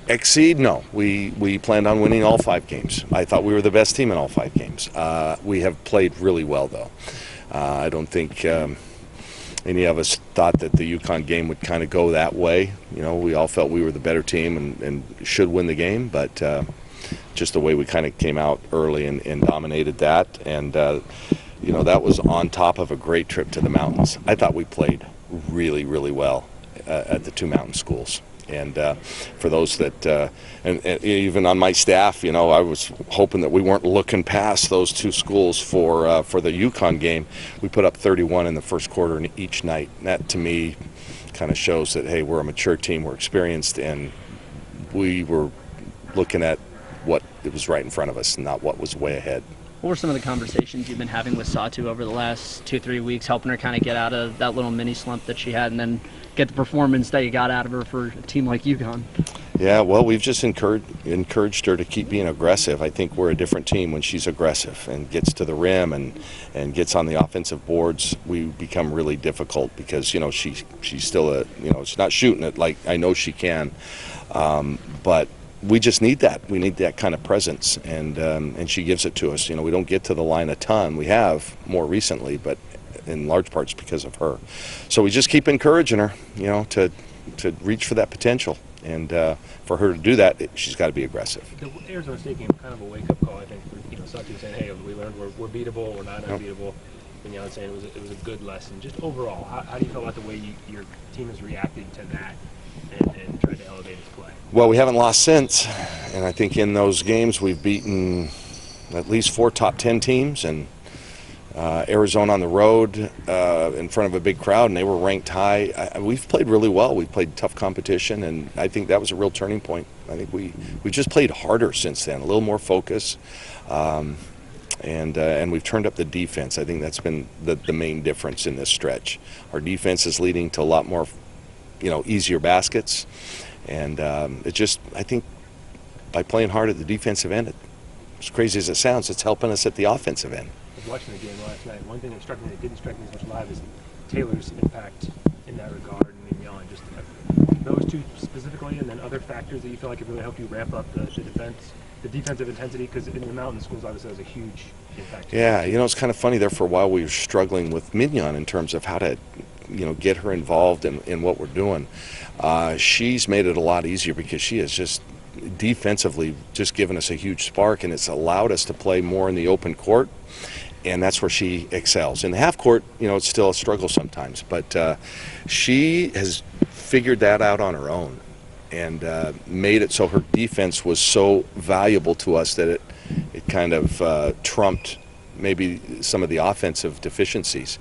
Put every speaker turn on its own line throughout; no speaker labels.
Exceed? No. We planned on winning all 5 games. I thought we were the best team in all 5 games. We have played really well, though. I don't think any of us thought that the UConn game would kind of go that way. You know, we all felt we were the better team and should win the game, but just the way we kind of came out early and dominated that. And, you know, that was on top of a great trip to the mountains. I thought we played really, really well at the 2 mountain schools. And for those that, and even on my staff, you know, I was hoping that we weren't looking past those 2 schools for the UConn game. We put up 31 in the first quarter in each night. And that, to me, kind of shows that, hey, we're a mature team, we're experienced, and we were looking at what it was right in front of us, not what was way ahead.
What were some of the conversations you've been having with Sawts over the last 2-3 weeks, helping her kind of get out of that little mini slump that she had and then get the performance that you got out of her for a team like UConn?
Yeah, well, we've just encouraged her to keep being aggressive. I think we're a different team when she's aggressive and gets to the rim and gets on the offensive boards. We become really difficult because, you know, she's still she's not shooting it like I know she can, but we just need that. We need that kind of presence, and she gives it to us. You know, we don't get to the line a ton. We have more recently, but in large parts because of her. So we just keep encouraging her, you know, to reach for that potential. And for her to do that, she's got to be aggressive.
The Arizona State game, kind of a wake-up call, I think, for, you know, Sawts saying, hey, we learned we're beatable, we're not unbeatable. Minyons saying it was a good lesson. Just overall, how do you feel about the way your team is reacting to that and trying to elevate its play?
Well, we haven't lost since, and I think in those games we've beaten at least 4 top 10 teams, and Arizona on the road in front of a big crowd, and they were ranked high. We've played really well. We've played tough competition, and I think that was a real turning point. I think we just played harder since then, a little more focus, and we've turned up the defense. I think that's been the main difference in this stretch. Our defense is leading to a lot more, you know, easier baskets, and it just, I think, by playing hard at the defensive end, as crazy as it sounds, it's helping us at the offensive end.
Watching the game last night, one thing that struck me that didn't strike me as much live is Taylor's impact in that regard, and Minyons, just those 2 specifically, and then other factors that you feel like it really helped you ramp up the defense, the defensive intensity, because in the mountain schools obviously has a huge impact.
Yeah, you know, it's kind of funny there for a while we were struggling with Minyons in terms of how to, you know, get her involved in what we're doing. She's made it a lot easier because she has just defensively just given us a huge spark, and it's allowed us to play more in the open court. And that's where she excels. In the half court, you know, it's still a struggle sometimes, but she has figured that out on her own and made it so her defense was so valuable to us that it kind of trumped maybe some of the offensive deficiencies.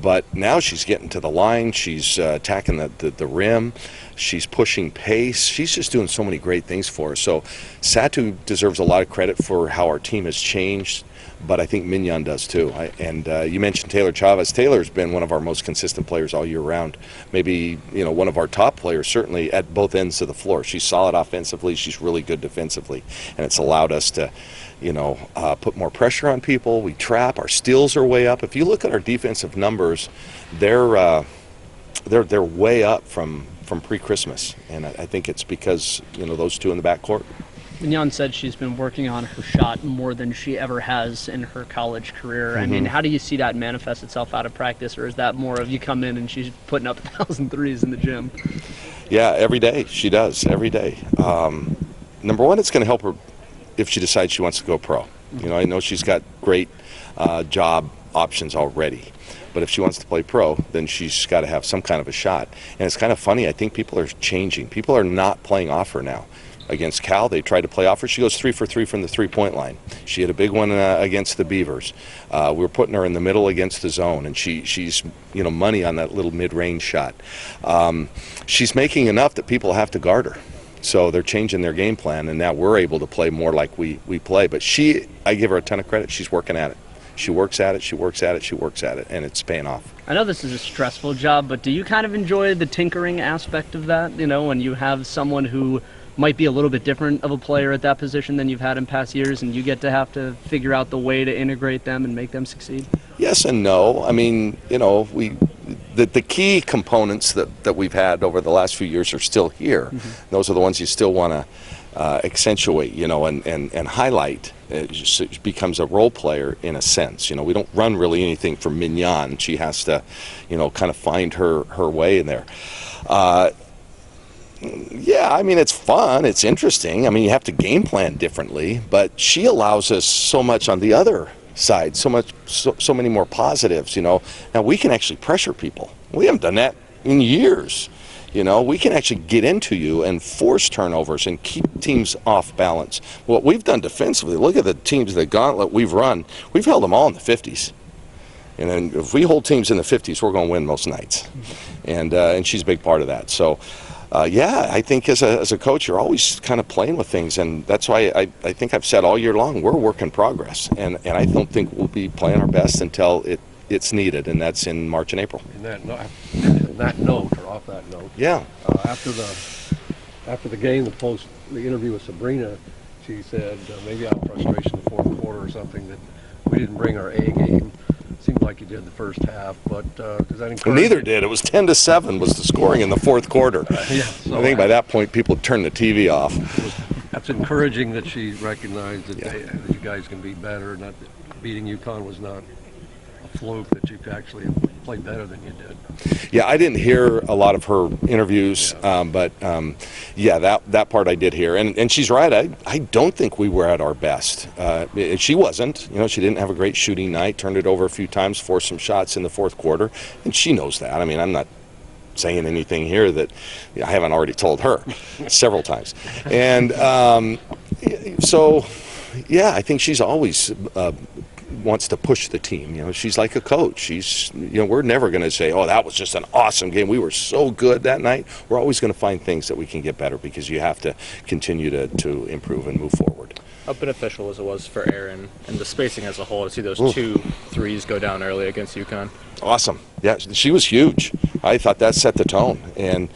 But now she's getting to the line, she's attacking the rim, she's pushing pace, she's just doing so many great things for us. So Satu deserves a lot of credit for how our team has changed, but I think Minyons does too. You mentioned Taylor Chavez. Taylor's been one of our most consistent players all year round. Maybe, you know, one of our top players, certainly at both ends of the floor. She's solid offensively, she's really good defensively, and it's allowed us to, you know, put more pressure on people. We trap, our steals are way up. If you look at our defensive numbers, they're way up from pre-Christmas, and I think it's because, you know, those 2 in the backcourt.
Minyons said she's been working on her shot more than she ever has in her college career. I mean, how do you see that manifest itself out of practice, or is that more of you come in and she's putting up 1,000 threes in the gym?
Yeah, every day she does, every day. Number one, it's going to help her if she decides she wants to go pro. You know, I know she's got great job options already, but if she wants to play pro, then she's got to have some kind of a shot. And it's kind of funny, I think people are changing. People are not playing off her now. Against Cal, they tried to play off her. She goes 3 for 3 from the three-point line. She had a big one against the Beavers. We're putting her in the middle against the zone, and she's, you know, money on that little mid-range shot. She's making enough that people have to guard her. So they're changing their game plan, and now we're able to play more like we play. But I give her a ton of credit. She's working at it. She works at it, she works at it, she works at it, and it's paying off.
I know this is a stressful job, but do you kind of enjoy the tinkering aspect of that? You know, when you have someone who might be a little bit different of a player at that position than you've had in past years, and you get to have to figure out the way to integrate them and make them succeed?
Yes and no. I mean, you know, the key components that we've had over the last few years are still here. Those are the ones you still want to accentuate, and highlight. It just becomes a role player in a sense. We don't run really anything for Mignon. She has to, kind of find her way in there. Yeah, I mean, it's fun, it's interesting. I mean, you have to game plan differently, but she allows us so much on the other side, so many more positives. Now we can actually pressure people. We haven't done that in years. We can actually get into you and force turnovers and keep teams off balance. What we've done defensively, look at the teams, the gauntlet we've run. We've held them all in the 50s. And then if we hold teams in the 50s, we're going to win most nights. And she's a big part of that. So, yeah, I think as a coach, you're always kind of playing with things. And that's why I think I've said all year long, we're a work in progress. And I don't think we'll be playing our best until it's needed, and that's in March and April.
And that note, or off that note,
yeah.
After the game, the interview with Sabrina, she said maybe out of frustration the fourth quarter or something that we didn't bring our A game. Seemed like you did the first half, but does that encourage?
Neither did. It was 10-7 was the scoring in the fourth quarter.
Yeah, so
I think by that point people turned the TV off.
That's encouraging that she recognized that, that you guys can be better. Not that beating UConn was not a fluke, that you actually played better than you did.
Yeah, I didn't hear a lot of her interviews, but that part I did hear, and she's right. I don't think we were at our best. She wasn't. She didn't have a great shooting night. Turned it over a few times, forced some shots in the fourth quarter, and she knows that. I mean, I'm not saying anything here that I haven't already told her several times, and so yeah, I think she's always wants to push the team. She's like a coach. She's, we're never going to say, oh, that was just an awesome game. We were so good that night. We're always going to find things that we can get better, because you have to continue to improve and move forward.
How beneficial as it was for Erin and the spacing as a whole to see those 2 threes go down early against UConn? Awesome.
Yeah, she was huge. I thought that set the tone. And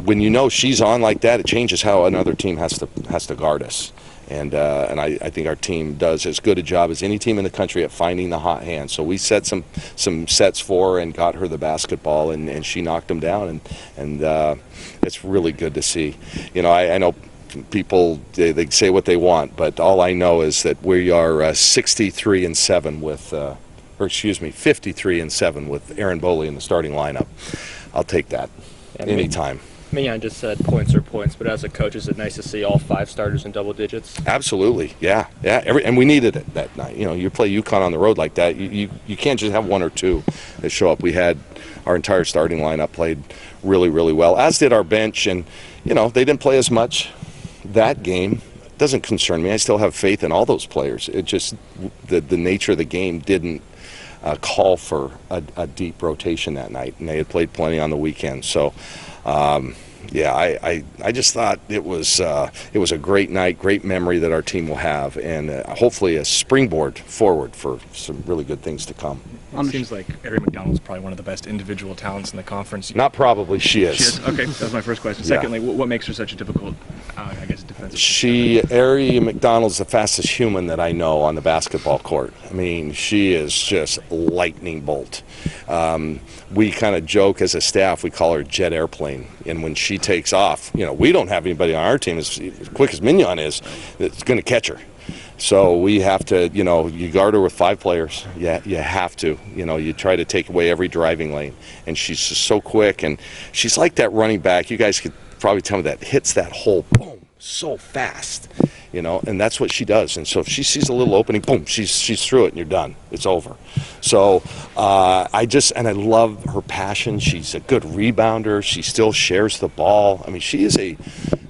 when she's on like that, it changes how another team has to guard us. And I think our team does as good a job as any team in the country at finding the hot hand. So we set some sets for her and got her the basketball, and she knocked them down, and it's really good to see. I know people, they say what they want, but all I know is that we are 63-7 with, 53-7 with Erin Boley in the starting lineup. I'll take that anytime.
Mignon just said points are points, but as a coach, is it nice to see all 5 starters in double digits?
Absolutely, yeah. And we needed it that night. You play UConn on the road like that, you can't just have 1 or 2 that show up. We had our entire starting lineup played really, really well, as did our bench, and they didn't play as much that game. It doesn't concern me. I still have faith in all those players. It just the nature of the game didn't call for a deep rotation that night, and they had played plenty on the weekend. So. I just thought it was a great night, great memory that our team will have, and hopefully a springboard forward for some really good things to come.
It seems like Erin McDonald is probably one of the best individual talents in the conference.
Not probably, she is.
She is? Okay, that was my first question. Secondly, what makes her such a difficult, defensive?
Erin McDonald's the fastest human that I know on the basketball court. I mean, she is just lightning bolt. We kind of joke as a staff, we call her jet airplane, and when she takes off, we don't have anybody on our team as quick as Mignon is that's going to catch her. So we have to, you guard her with 5 players. Yeah, you have to. You try to take away every driving lane, and she's just so quick, and she's like that running back. You guys could probably tell me that hits that hole, boom, so fast, and that's what she does. And so if she sees a little opening, boom, she's through it, and you're done. It's over. So I love her passion. She's a good rebounder. She still shares the ball. I mean, she is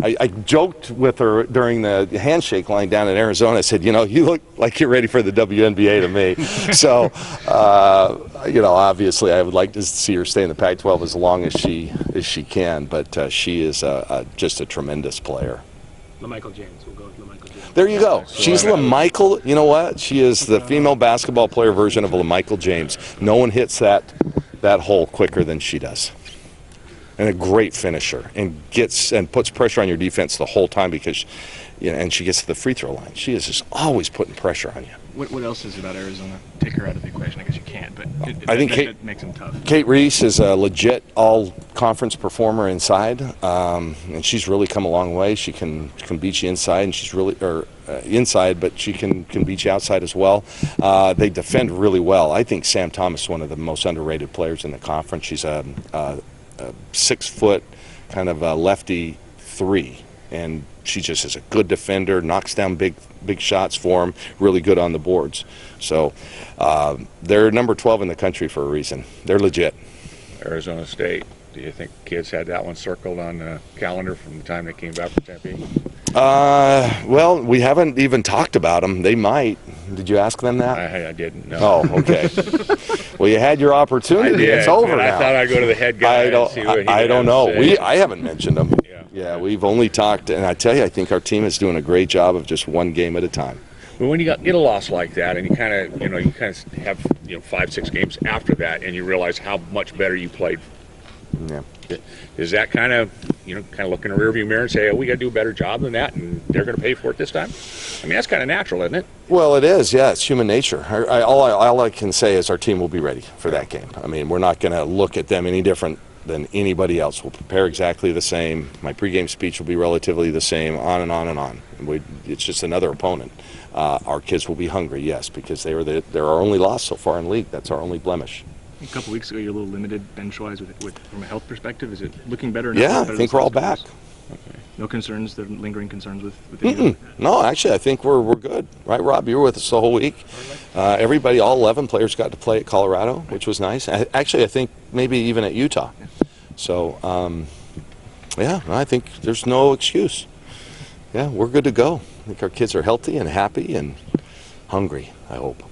I joked with her during the handshake line down in Arizona. I said, you look like you're ready for the WNBA to me. So, obviously I would like to see her stay in the Pac-12 as long as she can, but she is just a tremendous player.
LaMichael James. We'll go with LaMichael James.
There you go. She's LaMichael. You know what? She is the female basketball player version of LaMichael James. No one hits that hole quicker than she does. And a great finisher, and puts pressure on your defense the whole time, because, and she gets to the free throw line. She is just always putting pressure on you.
What else is it about Arizona take her out of the equation? I guess you can't, but
I think
that makes them tough.
Kate Reese is a legit all-conference performer inside, and she's really come a long way. She can beat you inside, and she's really inside, but she can beat you outside as well. They defend really well. I think Sam Thomas is one of the most underrated players in the conference. She's a 6-foot kind of a lefty 3, and she just is a good defender, knocks down big shots for them, really good on the boards. So they're number 12 in the country for a reason. They're legit.
Arizona State, do you think kids had that one circled on the calendar from the time they came back from Tempe?
Well, we haven't even talked about them. They might. Did you ask them that?
I didn't know.
Oh, okay. Well, you had your
I
opportunity.
did,
It's over
but
now.
I thought I'd go to the head guy and see what he
I
had
don't
to
know.
say.
I haven't mentioned them.
Yeah.
We've only talked, and I tell you, I think our team is doing a great job of just one game at a time.
But when you get a loss like that, and you kind of have 5-6 games after that, and you realize how much better you played,
Yeah.
is that kind of look in the rearview mirror and say, oh, we got to do a better job than that, and they're going to pay for it this time? I mean, that's kind of natural, isn't it?
Well, it is. Yeah, it's human nature. All I can say is our team will be ready for that game. I mean, we're not going to look at them any different than anybody else. We'll prepare exactly the same. My pregame speech will be relatively the same, on and on and on. It's just another opponent. Our kids will be hungry, yes, because they're our only loss so far in league. That's our only blemish.
A couple weeks ago, you're a little limited bench-wise from a health perspective. Is it looking better now?
Yeah, I think we're all back.
Okay. No concerns, the lingering concerns with the
No, actually, I think we're good. Right, Rob? You were with us the whole week. Everybody, all 11 players got to play at Colorado, which was nice. Actually, I think maybe even at Utah. So, yeah, I think there's no excuse. Yeah, we're good to go. I think our kids are healthy and happy and hungry, I hope.